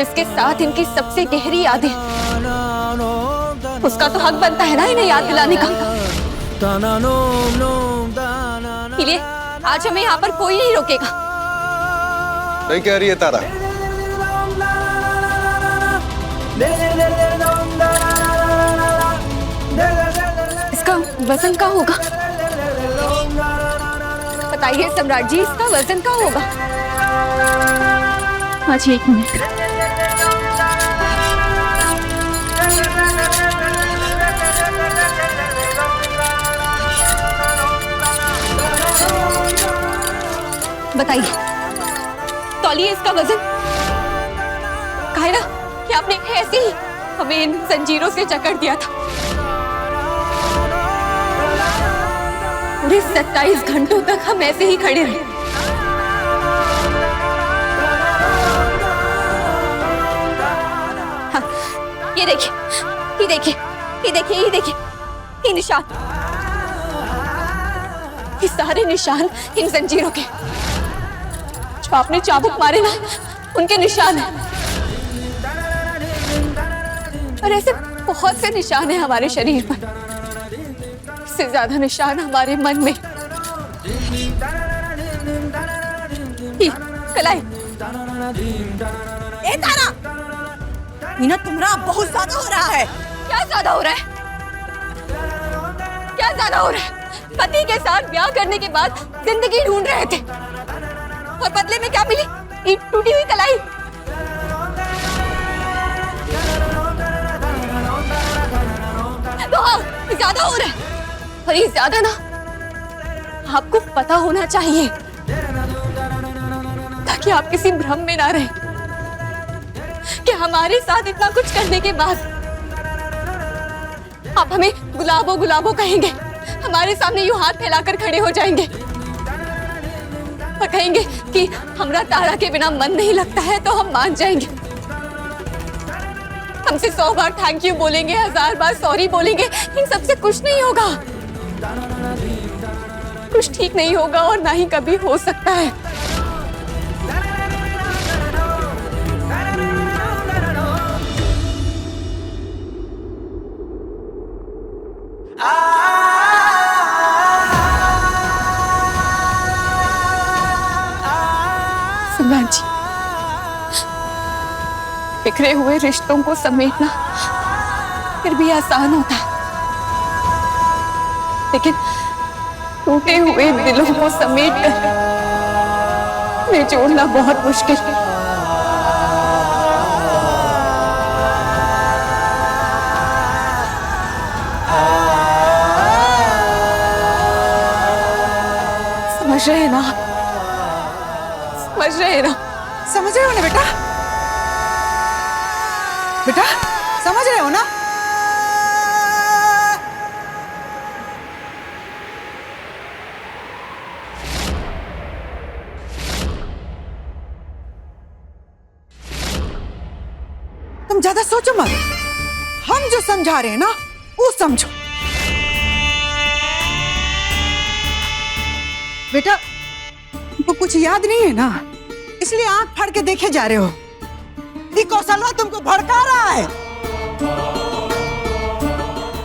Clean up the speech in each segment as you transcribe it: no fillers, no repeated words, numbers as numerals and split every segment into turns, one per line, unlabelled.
जिसके साथ इनकी सबसे गहरी यादें, उसका तो हक बनता है ना इन्हें याद दिलाने का। इसलिए आज हमें यहाँ पर कोई नहीं रोकेगा।
नहीं कह रही है तारा?
इसका वजन क्या होगा? बताइए सम्राट जी, इसका वजन क्या होगा? आज 1 मिनट। बताइए, तौलिए इसका वजन। कहा ना कि आपने ऐसे ही हमें इन जंजीरों से जकड़ दिया था। पूरे 27 घंटों तक हम ऐसे ही खड़े रहे। हाँ, ये देखिए, ये देखिए, ये देखिए, ये देखिए, ये निशान, ये सारे निशान इन जंजीरों के, जो आपने चाबुक मारे ना, उनके निशान हैं। और ऐसे बहुत से निशान हैं हमारे शरीर पर। इससे ज्यादा निशान हमारे मन में। कलाई।
ए तारा, मीना तुम्हारा बहुत ज्यादा हो रहा है।
क्या ज्यादा हो रहा है? क्या ज्यादा हो रहा है? पति के साथ ब्याह करने के बाद जिंदगी ढूंढ रहे थे और बदले में क्या मिली? एक टूटी हुई कलाई। तो हाँ, ज्यादा हो रहा है। और ये ज्यादा ना आपको पता होना चाहिए, ताकि आप किसी भ्रम में ना रहे कि हमारे साथ इतना कुछ करने के बाद आप हमें गुलाबो गुलाबो कहेंगे, हमारे सामने यूं हाथ फैलाकर खड़े हो जाएंगे और कहेंगे कि हमरा तारा के बिना मन नहीं लगता है, तो हम मान जाएंगे। हमसे 100 बार थैंक यू बोलेंगे, 1000 बार सॉरी बोलेंगे, इन सबसे कुछ नहीं होगा, कुछ ठीक नहीं होगा और ना ही कभी हो सकता है। सम्राट जी, बिखरे हुए रिश्तों को समेटना फिर भी आसान होता है, लेकिन टूटे हुए दिलों को समेटकर निचोड़ना बहुत मुश्किल है। समझ रहे हैं ना? समझ रहे हैं ना?
समझ रहे हो ना बेटा? बेटा समझ रहे हो ना? तुम ज्यादा सोचो मत, हम जो समझा रहे हैं ना वो समझो। बेटा तुमको कुछ याद नहीं है ना, इसलिए आंख फाड़ के देखे जा रहे हो। ये कौशलवा तुमको भड़का रहा है।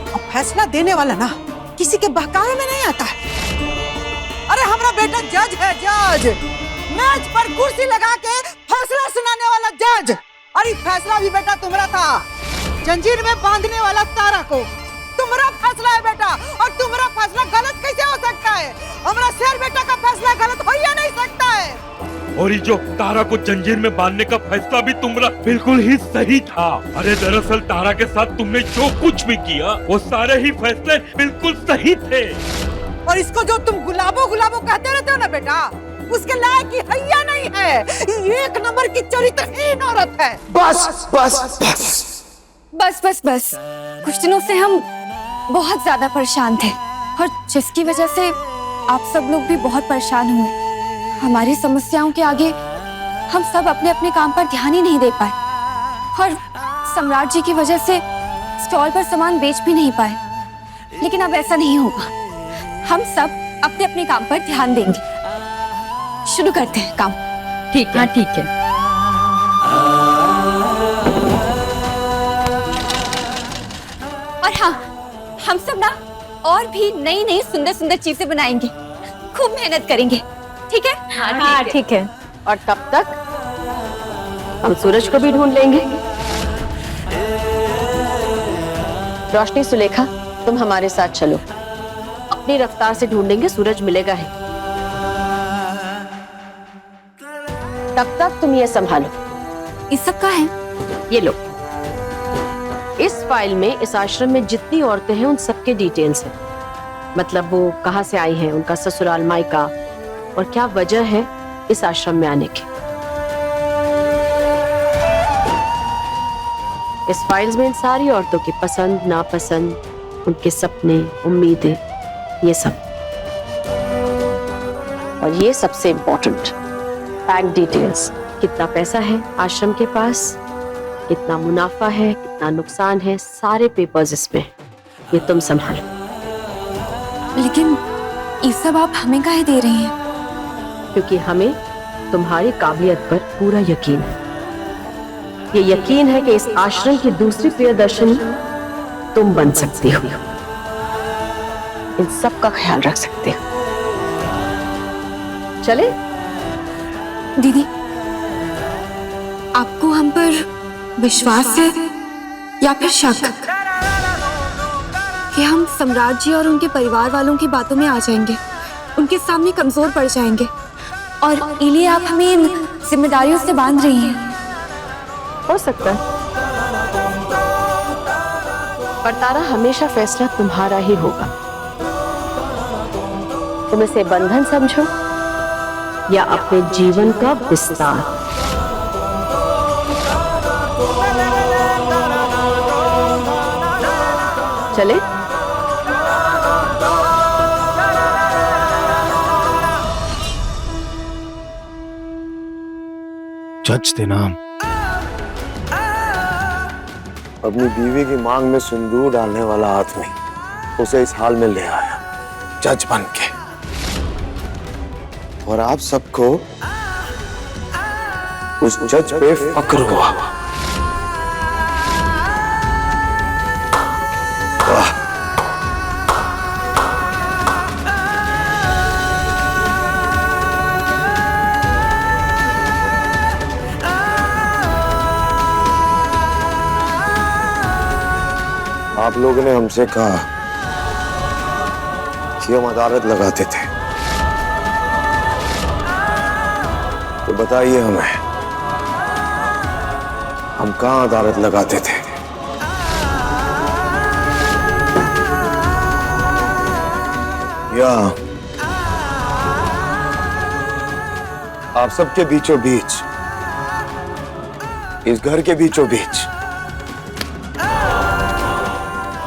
अब फैसला देने वाला ना किसी के बहकावे में नहीं आता है। अरे हमारा बेटा जज है, जज, मेज पर कुर्सी लगा के फैसला सुनाने वाला जज। और ये फैसला भी बेटा तुम्हारा था, जंजीर में बांधने वाला तारा को तुम्हारा फैसला है बेटा। और तुम्हारा फैसला गलत कैसे हो सकता है? हमारा शेर बेटा का फैसला गलत हो या नहीं सकता है?
और ये जो तारा को जंजीर में बांधने का फैसला भी तुम्हारा बिल्कुल ही सही था। अरे दरअसल तारा के साथ तुमने जो कुछ भी किया वो सारे ही फैसले बिल्कुल सही थे।
और इसको जो तुम गुलाबो गुलाबो कहते रहते हो ना बेटा, उसके लायक की हैया नहीं है। एक नंबर की चरित्रहीन औरत है।
बस बस बस
बस बस बस। कुछ दिनों से हम बहुत ज्यादा परेशान थे और जिसकी वजह से आप सब लोग भी बहुत परेशान हुए। हमारी समस्याओं के आगे हम सब अपने अपने काम पर ध्यान ही नहीं दे पाए और सम्राट जी की वजह से स्टॉल पर सामान बेच भी नहीं पाए। लेकिन अब ऐसा नहीं होगा, हम सब अपने अपने काम पर ध्यान देंगे। शुरू करते हैं काम।
ठीक है, हाँ ठीक है।
और भी नई नई सुंदर सुंदर चीजें बनाएंगे, खूब मेहनत करेंगे, ठीक है?
हाँ ठीक है। और तब तक हम सूरज को भी ढूंढ लेंगे। रोशनी, सुलेखा, तुम हमारे साथ चलो। अपनी रफ्तार से ढूंढेंगे, सूरज मिलेगा ही। तब तक तुम ये संभालो।
इस सब का है?
ये लो, इस फाइल में इस आश्रम में जितनी औरतें हैं उन सबके डिटेल्स हैं। मतलब वो कहाँ से आई हैं, उनका ससुराल मायका, और क्या वजह है इस आश्रम में आने की। इस फाइल्स में इन सारी औरतों की पसंद नापसंद, उनके सपने, उम्मीदें, ये सब। और ये सबसे इम्पोर्टेंट, बैंक डिटेल्स। कितना पैसा है आश्रम के पास, कितना मुनाफा है, कितना नुकसान है, सारे पेपर्स इसमें। ये तुम संभालो।
लेकिन ये सब आप हमें काहे दे रही हैं?
क्योंकि हमें तुम्हारी काबिलियत पर पूरा यकीन है। ये यकीन है कि इस आश्रम की दूसरी प्रियदर्शनी तुम बन सकती हो, इन सब का ख्याल रख सकते हो। चले?
दीदी, आपको हम पर विश्वास है या फिर शक कि हम सम्राट जी और उनके परिवार वालों की बातों में आ जाएंगे, उनके सामने कमजोर पड़ जाएंगे, और इसीलिए आप हमें इन जिम्मेदारियों से बांध रही हैं?
हो सकता है, पर तारा, हमेशा फैसला तुम्हारा ही होगा। तुम इसे बंधन समझो या अपने जीवन का विस्तार। चले?
जज थे नाम।
अपनी बीवी की मांग में सिंदूर डालने वाला आदमी उसे इस हाल में ले आया, जज बन के। और आप सबको उस जज पे फक्र हुआ। वाह! आप लोगों ने हमसे कहा कि हम अदालत लगाते थे, तो बताइए हमें, हम कहाँ अदालत लगाते थे? या आप सबके बीचों बीच, इस घर के बीचों बीच?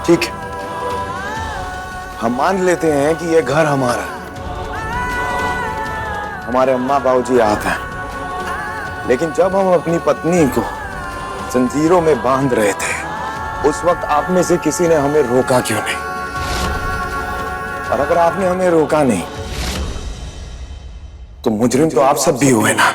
ठीक है, हम मान लेते हैं कि यह घर हमारा, हमारे अम्मा बाबूजी आप हैं। लेकिन जब हम अपनी पत्नी को जंजीरों में बांध रहे थे, उस वक्त आप में से किसी ने हमें रोका क्यों नहीं? और अगर आपने हमें रोका नहीं, तो मुजरिम तो आप सब भी हुए ना।